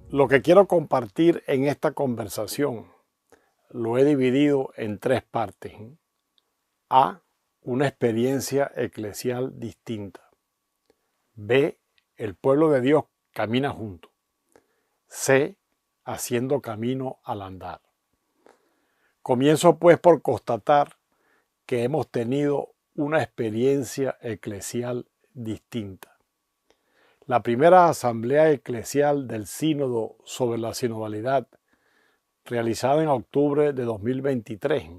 Lo que quiero compartir en esta conversación lo he dividido en tres partes. A, una experiencia eclesial distinta. B, el pueblo de Dios camina junto. C, haciendo camino al andar. Comienzo pues por constatar que hemos tenido una experiencia eclesial distinta. La primera asamblea eclesial del Sínodo sobre la sinodalidad, realizada en octubre de 2023,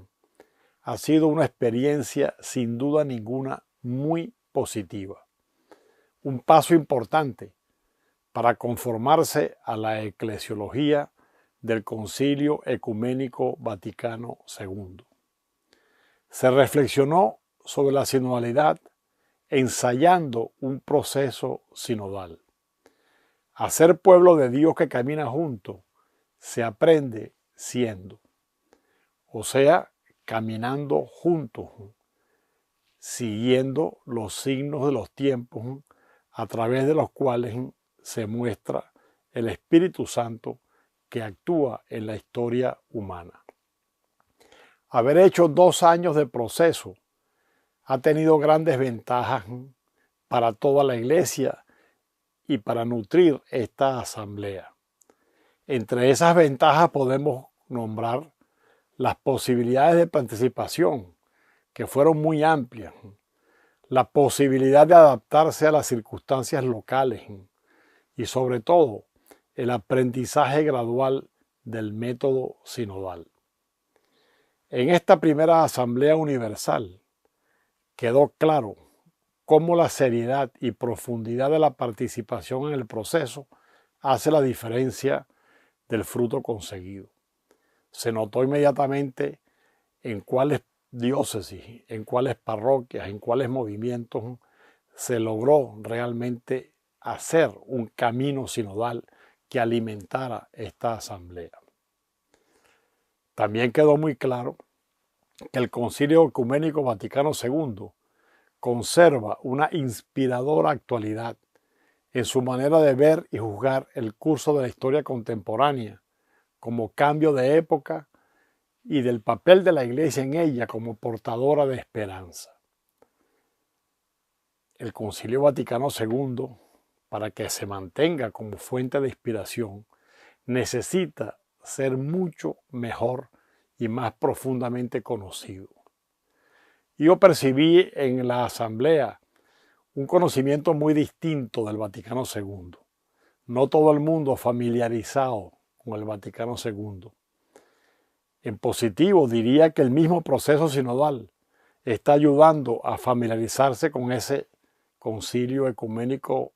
ha sido una experiencia sin duda ninguna muy positiva. Un paso importante para conformarse a la eclesiología del Concilio Ecuménico Vaticano II. Se reflexionó sobre la sinodalidad ensayando un proceso sinodal. A ser pueblo de Dios que camina junto se aprende siendo, o sea, caminando juntos, siguiendo los signos de los tiempos a través de los cuales se muestra el Espíritu Santo que actúa en la historia humana. Haber hecho 2 años de proceso ha tenido grandes ventajas para toda la Iglesia y para nutrir esta asamblea. Entre esas ventajas podemos nombrar las posibilidades de participación, que fueron muy amplias, la posibilidad de adaptarse a las circunstancias locales y sobre todo el aprendizaje gradual del método sinodal. En esta primera Asamblea Universal quedó claro cómo la seriedad y profundidad de la participación en el proceso hace la diferencia del fruto conseguido. Se notó inmediatamente en cuáles diócesis, en cuáles parroquias, en cuáles movimientos se logró realmente hacer un camino sinodal que alimentara esta asamblea. También quedó muy claro que el Concilio Ecuménico Vaticano II conserva una inspiradora actualidad en su manera de ver y juzgar el curso de la historia contemporánea como cambio de época y del papel de la Iglesia en ella como portadora de esperanza. El Concilio Vaticano II, para que se mantenga como fuente de inspiración, necesita ser mucho mejor y más profundamente conocido. Yo percibí en la asamblea un conocimiento muy distinto del Vaticano II. No todo el mundo familiarizado con el Vaticano II. En positivo, diría que el mismo proceso sinodal está ayudando a familiarizarse con ese concilio ecuménico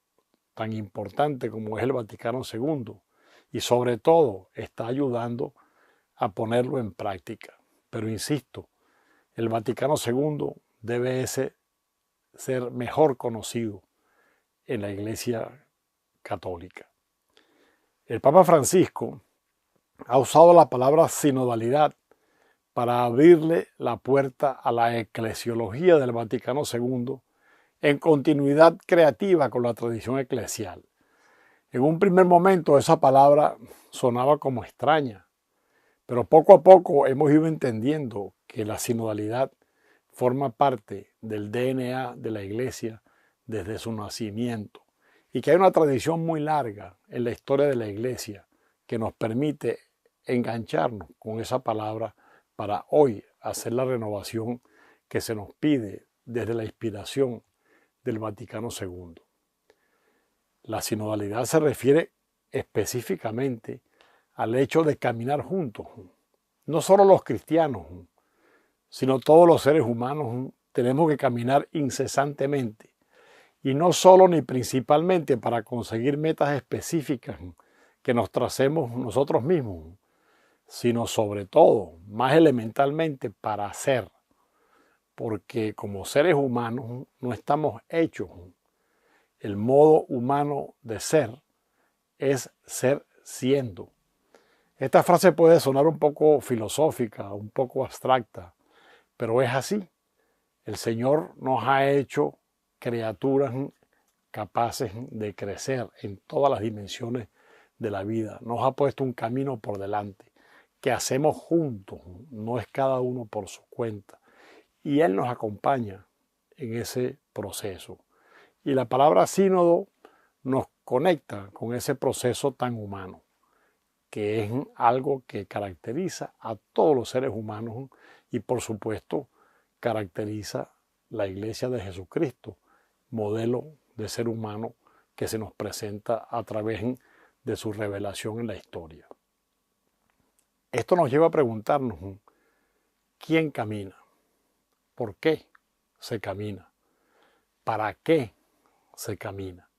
tan importante como es el Vaticano II y sobre todo está ayudando a ponerlo en práctica. Pero insisto, el Vaticano II debe ser mejor conocido en la Iglesia Católica. El Papa Francisco ha usado la palabra sinodalidad para abrirle la puerta a la eclesiología del Vaticano II en continuidad creativa con la tradición eclesial. En un primer momento esa palabra sonaba como extraña, pero poco a poco hemos ido entendiendo que la sinodalidad forma parte del DNA de la Iglesia desde su nacimiento y que hay una tradición muy larga en la historia de la Iglesia que nos permite engancharnos con esa palabra para hoy hacer la renovación que se nos pide desde la inspiración del Vaticano II. La sinodalidad se refiere específicamente al hecho de caminar juntos. No solo los cristianos, sino todos los seres humanos tenemos que caminar incesantemente. Y no solo ni principalmente para conseguir metas específicas que nos tracemos nosotros mismos, sino sobre todo, más elementalmente, para hacer. Porque como seres humanos no estamos hechos. El modo humano de ser es ser siendo. Esta frase puede sonar un poco filosófica, un poco abstracta, pero es así. El Señor nos ha hecho criaturas capaces de crecer en todas las dimensiones de la vida. Nos ha puesto un camino por delante que hacemos juntos, no es cada uno por su cuenta. Y Él nos acompaña en ese proceso. Y la palabra sínodo nos conecta con ese proceso tan humano, que es algo que caracteriza a todos los seres humanos y por supuesto caracteriza la Iglesia de Jesucristo, modelo de ser humano que se nos presenta a través de su revelación en la historia. Esto nos lleva a preguntarnos, ¿quién camina? ¿Por qué se camina? ¿Para qué se camina?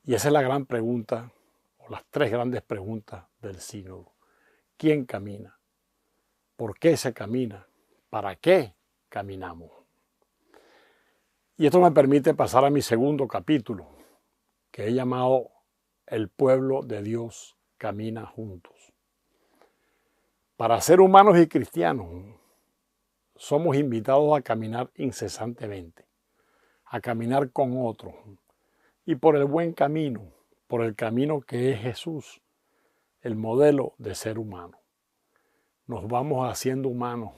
Y esa es la gran pregunta, o las tres grandes preguntas del sínodo. ¿Quién camina? ¿Por qué se camina? ¿Para qué caminamos? Y esto me permite pasar a mi segundo capítulo, que he llamado El pueblo de Dios camina juntos. Para ser humanos y cristianos, somos invitados a caminar incesantemente, a caminar con otros, y por el buen camino, por el camino que es Jesús, el modelo de ser humano. Nos vamos haciendo humanos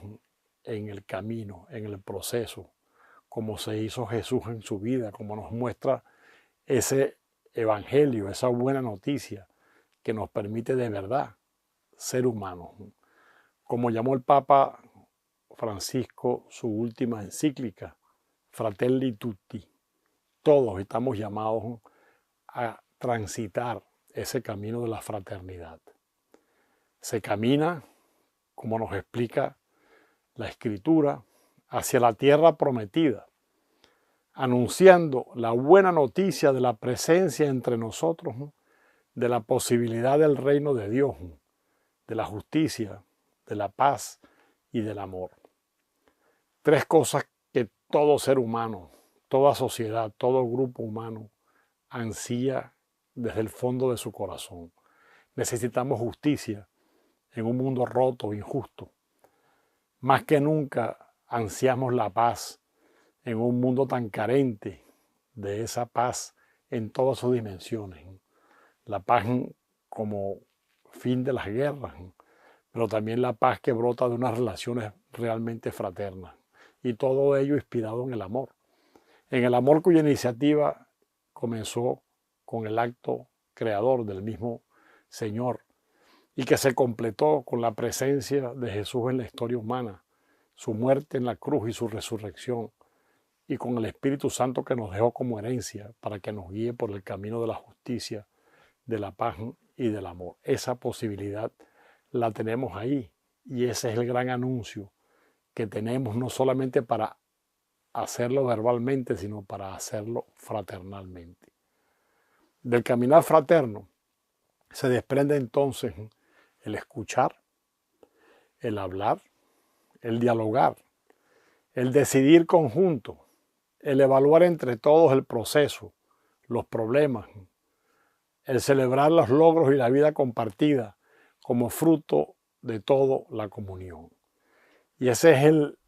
en el camino, en el proceso, como se hizo Jesús en su vida, como nos muestra ese evangelio, esa buena noticia que nos permite de verdad ser humanos. Como llamó el Papa Francisco su última encíclica, Fratelli Tutti, todos estamos llamados a transitar ese camino de la fraternidad. Se camina, como nos explica la Escritura, hacia la tierra prometida, anunciando la buena noticia de la presencia entre nosotros, de la posibilidad del reino de Dios, de la justicia, de la paz y del amor. Tres cosas que todo ser humano, toda sociedad, todo grupo humano ansía desde el fondo de su corazón. Necesitamos justicia en un mundo roto, injusto. Más que nunca ansiamos la paz en un mundo tan carente de esa paz en todas sus dimensiones. La paz como fin de las guerras, pero también la paz que brota de unas relaciones realmente fraternas. Y todo ello inspirado en el amor. En el amor cuya iniciativa comenzó con el acto creador del mismo Señor y que se completó con la presencia de Jesús en la historia humana, su muerte en la cruz y su resurrección, y con el Espíritu Santo que nos dejó como herencia para que nos guíe por el camino de la justicia, de la paz y del amor. Esa posibilidad la tenemos ahí y ese es el gran anuncio que tenemos no solamente para hacerlo verbalmente, sino para hacerlo fraternalmente. Del caminar fraterno se desprende entonces el escuchar, el hablar, el dialogar, el decidir conjunto, el evaluar entre todos el proceso, los problemas, el celebrar los logros y la vida compartida como fruto de toda la comunión. Y ese es el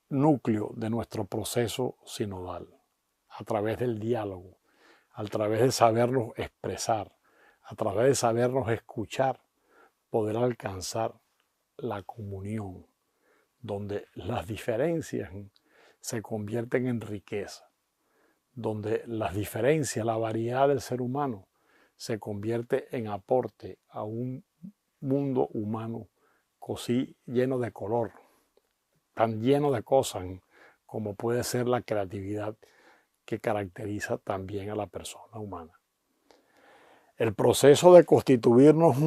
núcleo de nuestro proceso sinodal, a través del diálogo, a través de sabernos expresar, a través de sabernos escuchar, poder alcanzar la comunión, donde las diferencias se convierten en riqueza, donde las diferencias, la variedad del ser humano se convierte en aporte a un mundo humano así lleno de color, tan lleno de cosas como puede ser la creatividad que caracteriza también a la persona humana. El proceso de constituirnos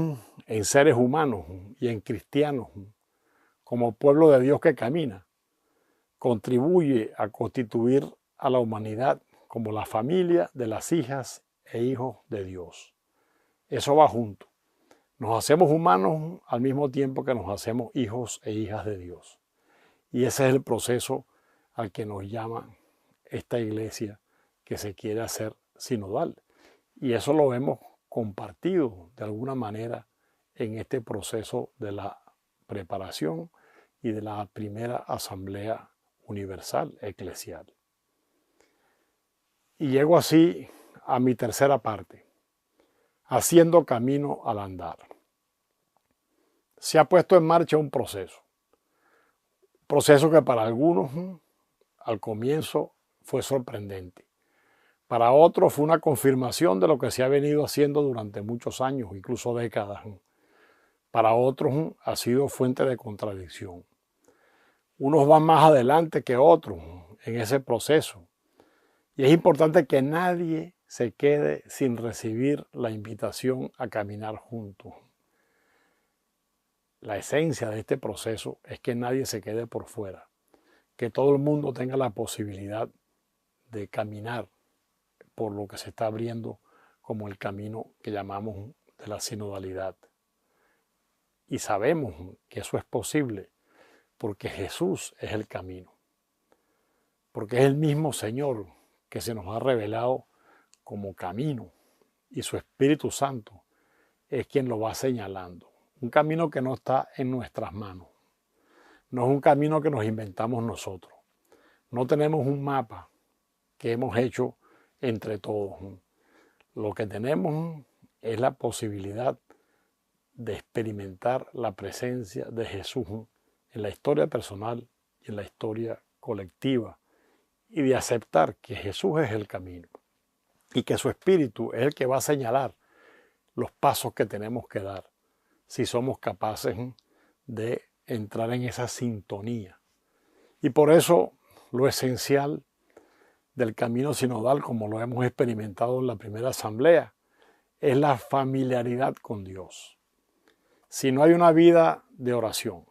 en seres humanos y en cristianos como pueblo de Dios que camina contribuye a constituir a la humanidad como la familia de las hijas e hijos de Dios. Eso va junto. Nos hacemos humanos al mismo tiempo que nos hacemos hijos e hijas de Dios. Y ese es el proceso al que nos llama esta iglesia que se quiere hacer sinodal. Y eso lo hemos compartido de alguna manera en este proceso de la preparación y de la primera asamblea universal eclesial. Y llego así a mi tercera parte, haciendo camino al andar. Se ha puesto en marcha un proceso que para algunos al comienzo fue sorprendente. Para otros fue una confirmación de lo que se ha venido haciendo durante muchos años, incluso décadas. Para otros ha sido fuente de contradicción. Unos van más adelante que otros en ese proceso. Y es importante que nadie se quede sin recibir la invitación a caminar juntos. La esencia de este proceso es que nadie se quede por fuera, que todo el mundo tenga la posibilidad de caminar por lo que se está abriendo como el camino que llamamos de la sinodalidad. Y sabemos que eso es posible porque Jesús es el camino, porque es el mismo Señor que se nos ha revelado como camino y su Espíritu Santo es quien lo va señalando. Un camino que no está en nuestras manos, no es un camino que nos inventamos nosotros, no tenemos un mapa que hemos hecho entre todos. Lo que tenemos es la posibilidad de experimentar la presencia de Jesús en la historia personal y en la historia colectiva y de aceptar que Jesús es el camino y que su Espíritu es el que va a señalar los pasos que tenemos que dar si somos capaces de entrar en esa sintonía. Y por eso lo esencial del camino sinodal, como lo hemos experimentado en la primera asamblea, es la familiaridad con Dios. Si no hay una vida de oración,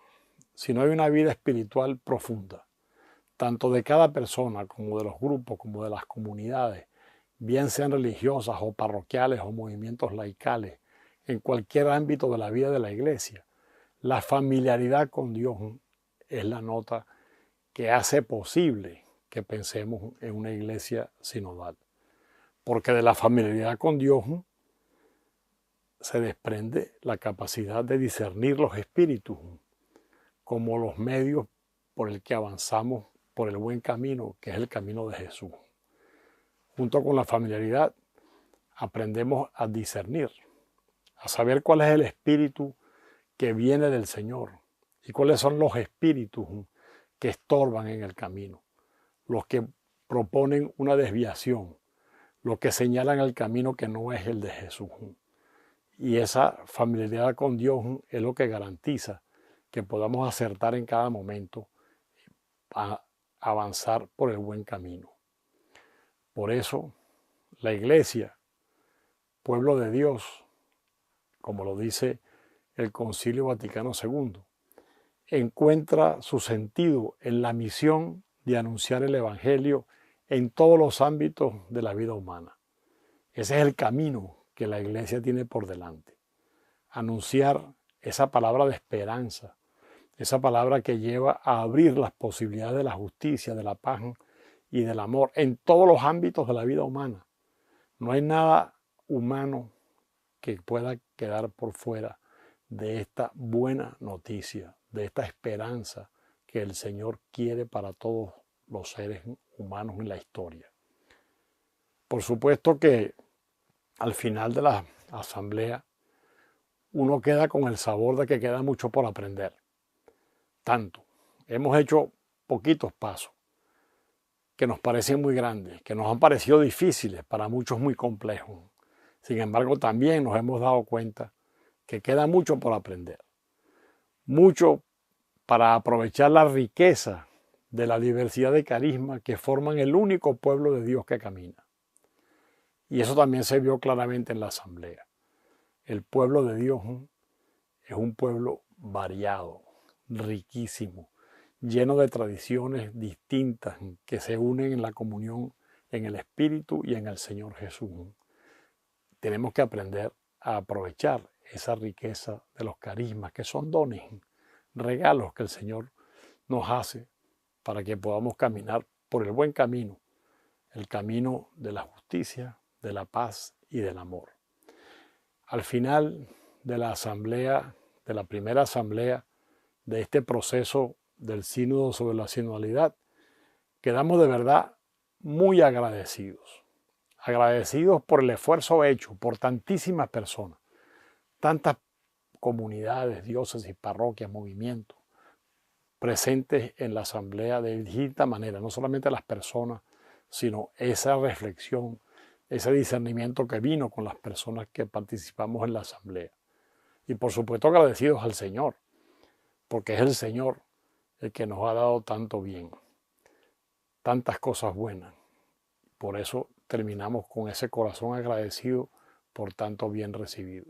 si no hay una vida espiritual profunda, tanto de cada persona como de los grupos, como de las comunidades, bien sean religiosas o parroquiales o movimientos laicales, en cualquier ámbito de la vida de la iglesia, la familiaridad con Dios es la nota que hace posible que pensemos en una iglesia sinodal. Porque de la familiaridad con Dios se desprende la capacidad de discernir los espíritus como los medios por el que avanzamos por el buen camino, que es el camino de Jesús. Junto con la familiaridad aprendemos a discernir, a saber cuál es el espíritu que viene del Señor y cuáles son los espíritus que estorban en el camino, los que proponen una desviación, los que señalan el camino que no es el de Jesús. Y esa familiaridad con Dios es lo que garantiza que podamos acertar en cada momento a avanzar por el buen camino. Por eso, la Iglesia, pueblo de Dios, como lo dice el Concilio Vaticano II, encuentra su sentido en la misión de anunciar el Evangelio en todos los ámbitos de la vida humana. Ese es el camino que la Iglesia tiene por delante. Anunciar esa palabra de esperanza, esa palabra que lleva a abrir las posibilidades de la justicia, de la paz y del amor en todos los ámbitos de la vida humana. No hay nada humano que pueda quedar por fuera de esta buena noticia, de esta esperanza que el Señor quiere para todos los seres humanos en la historia. Por supuesto que al final de la asamblea uno queda con el sabor de que queda mucho por aprender. Tanto. Hemos hecho poquitos pasos que nos parecen muy grandes, que nos han parecido difíciles, para muchos muy complejos. Sin embargo, también nos hemos dado cuenta que queda mucho por aprender. Mucho para aprovechar la riqueza de la diversidad de carismas que forman el único pueblo de Dios que camina. Y eso también se vio claramente en la asamblea. El pueblo de Dios es un pueblo variado, riquísimo, lleno de tradiciones distintas que se unen en la comunión en el Espíritu y en el Señor Jesús. Tenemos que aprender a aprovechar esa riqueza de los carismas, que son dones, regalos que el Señor nos hace para que podamos caminar por el buen camino, el camino de la justicia, de la paz y del amor. Al final de la asamblea, de la primera asamblea, de este proceso del sínodo sobre la sinodalidad, quedamos de verdad muy agradecidos. agradecidos por el esfuerzo hecho por tantísimas personas, tantas comunidades, diócesis, parroquias, movimientos presentes en la asamblea de distinta manera, no solamente las personas, sino esa reflexión, ese discernimiento que vino con las personas que participamos en la asamblea. Y por supuesto agradecidos al Señor, porque es el Señor el que nos ha dado tanto bien, tantas cosas buenas. Por eso terminamos con ese corazón agradecido por tanto bien recibido.